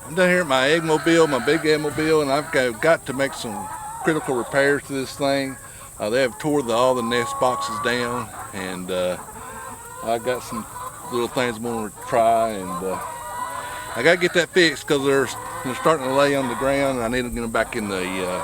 I'm down here at my Egg-mobile, my big Egg-mobile, and I've got to make some critical repairs to this thing. They have tore all the nest boxes down, and I got some little things I'm going to try, and I got to get that fixed because they're starting to lay on the ground, and I need to get them back in the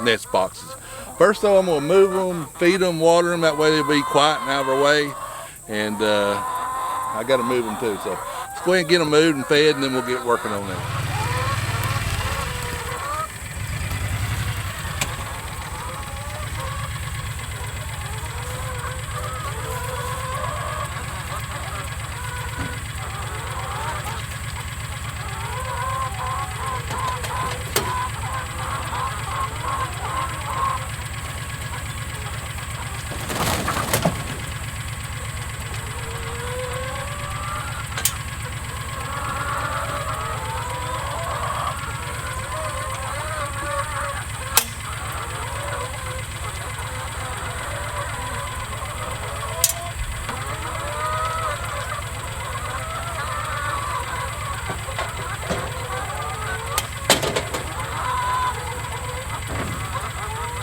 nest boxes. First though, I'm going to move them, feed them, water them, that way they'll be quiet and out of our way, and I got to move them too. So let's go ahead and get them moved and fed, and then we'll get working on that.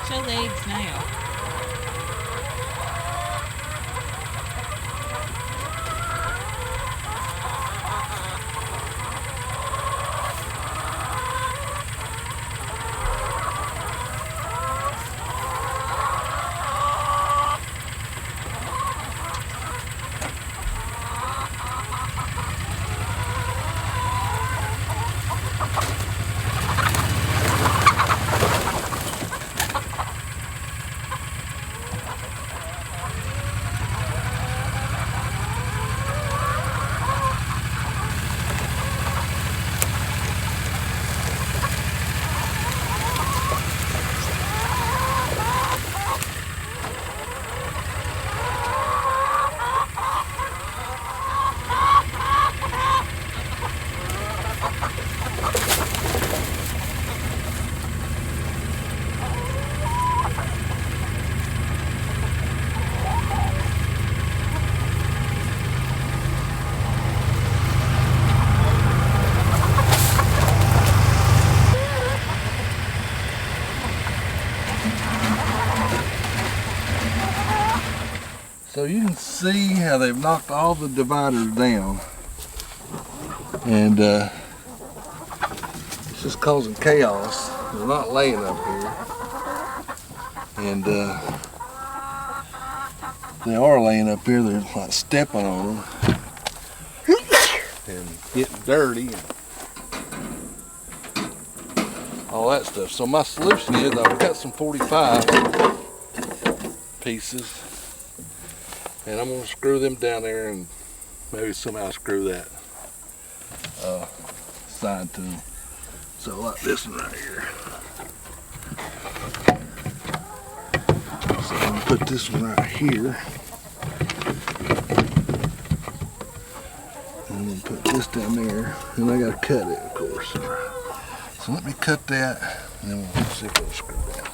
Show the eggs now. So you can see how they've knocked all the dividers down, and it's just causing chaos. They're not laying up here, and they are laying up here. They're like stepping on them and getting dirty and all that stuff. So my solution is I've got some 45 pieces, and I'm going to screw them down there and maybe somehow screw that side to them. So like this one right here. So I'm going to put this one right here. And I'm going to put this down there. And I got to cut it, of course. So let me cut that, and then we'll see if it'll screw down.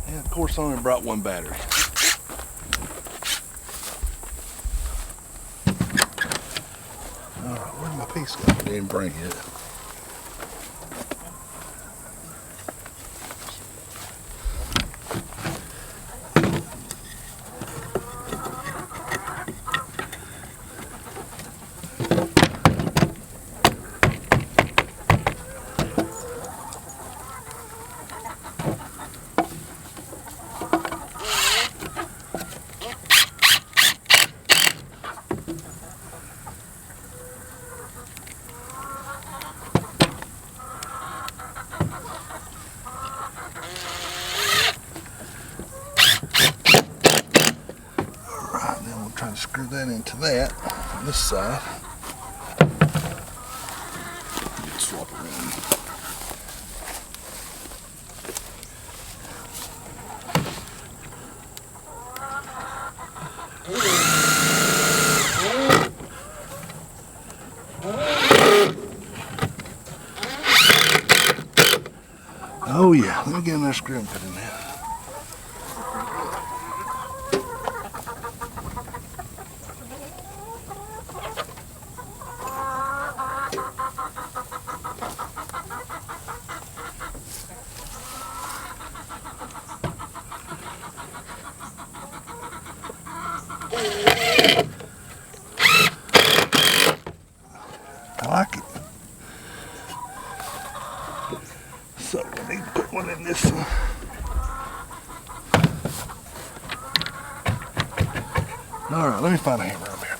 And of course I only brought one battery. Alright, where's my piece go? I didn't bring it. Trying to screw that into that on this side. Swap around. Oh yeah, let me get in there, screw and put in there. I like it. So we need to put one in this one. All right, let me find a hammer over here.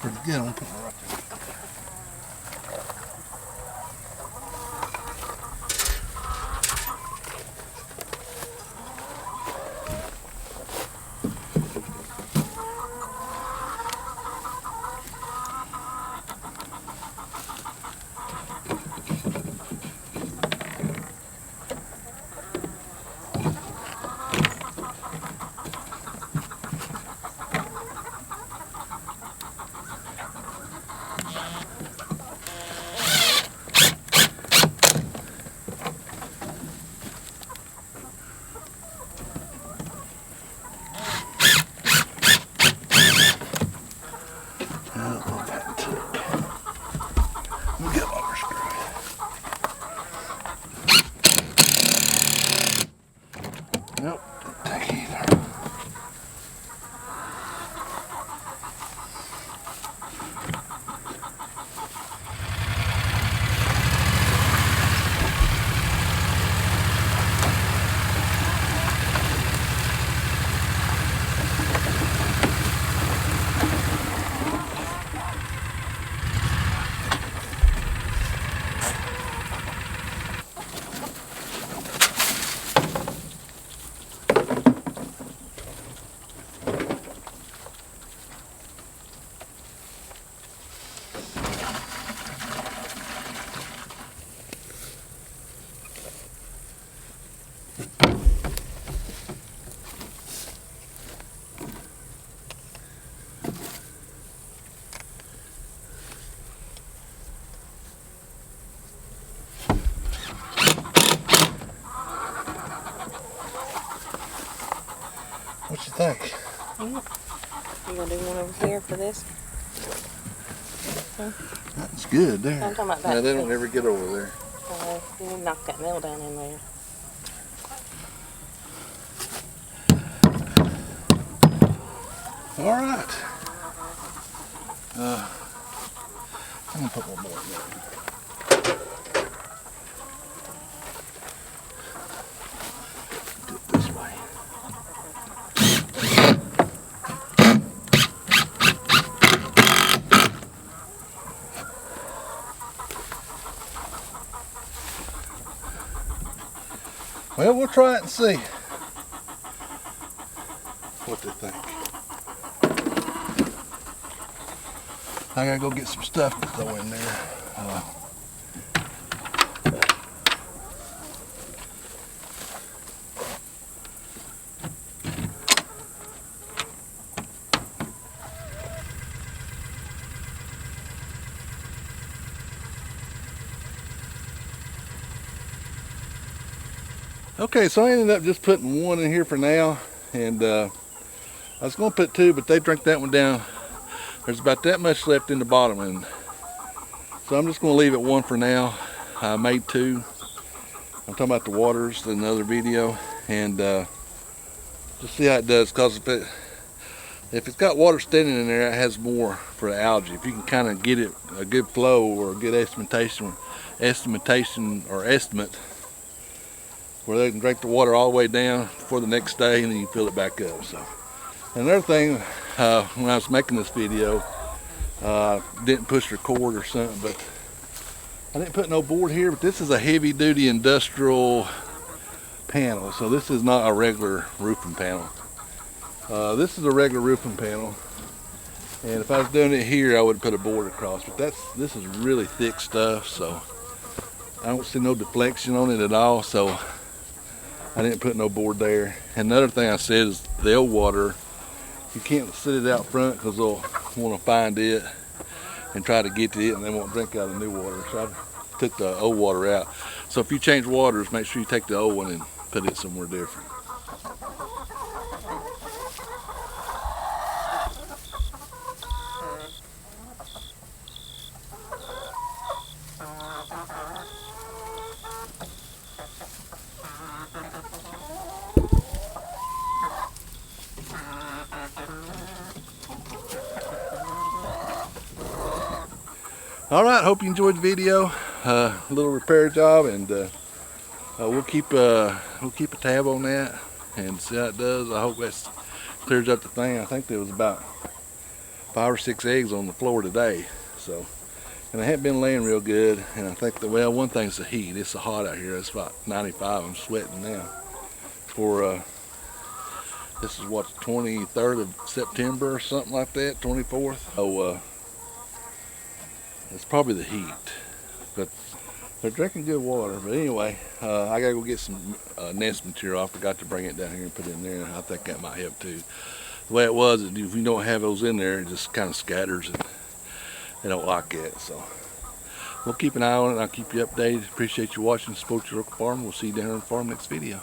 Pretty good. I'm gonna put it right there. Nope, didn't take either. What you think? You gonna do one over here for this? That's good there. I'm talking about that. Yeah, they don't ever get over there. You need to knock that nail down in there. All right. I'm gonna put one more in there. Do it this way. Well, we'll try it and see what they think. I gotta go get some stuff to throw in there. Okay, so I ended up just putting one in here for now, and I was going to put two, but they drank that one down. There's about that much left in the bottom, and so I'm just going to leave it one for now. I made two. I'm talking about the waters in another video, and just see how it does. Because if If it's got water standing in there, it has more for the algae. If you can kind of get it a good flow or a good estimate where they can drink the water all the way down for the next day, and then you fill it back up. So another thing, when I was making this video, didn't push record or something, but I didn't put no board here, but this is a heavy duty industrial panel. So this is not a regular roofing panel. This is a regular roofing panel, and if I was doing it here, I would put a board across, but this is really thick stuff, so I don't see no deflection on it at all, so I didn't put no board there. And another thing I said is the old water, you can't sit it out front because they'll want to find it and try to get to it, and they won't drink out of new water. So I took the old water out. So if you change waters, make sure you take the old one and put it somewhere different. All right, hope you enjoyed the video. A little repair job, and we'll keep a tab on that and see how it does. I hope that clears up the thing. I think there was about 5 or 6 eggs on the floor today, so, and I haven't been laying real good. And I think one thing's the heat. It's so hot out here. It's about 95. I'm sweating now. For this is what, the 23rd of September or something like that, 24th. Oh. It's probably the heat, but they're drinking good water. But anyway, I gotta go get some nest material. I forgot to bring it down here and put it in there. I think that might help too. The way it was, if you don't have those in there, it just kind of scatters, and they don't like it. So we'll keep an eye on it, and I'll keep you updated. Appreciate you watching. Support your local farm. We'll see you down on the farm next video.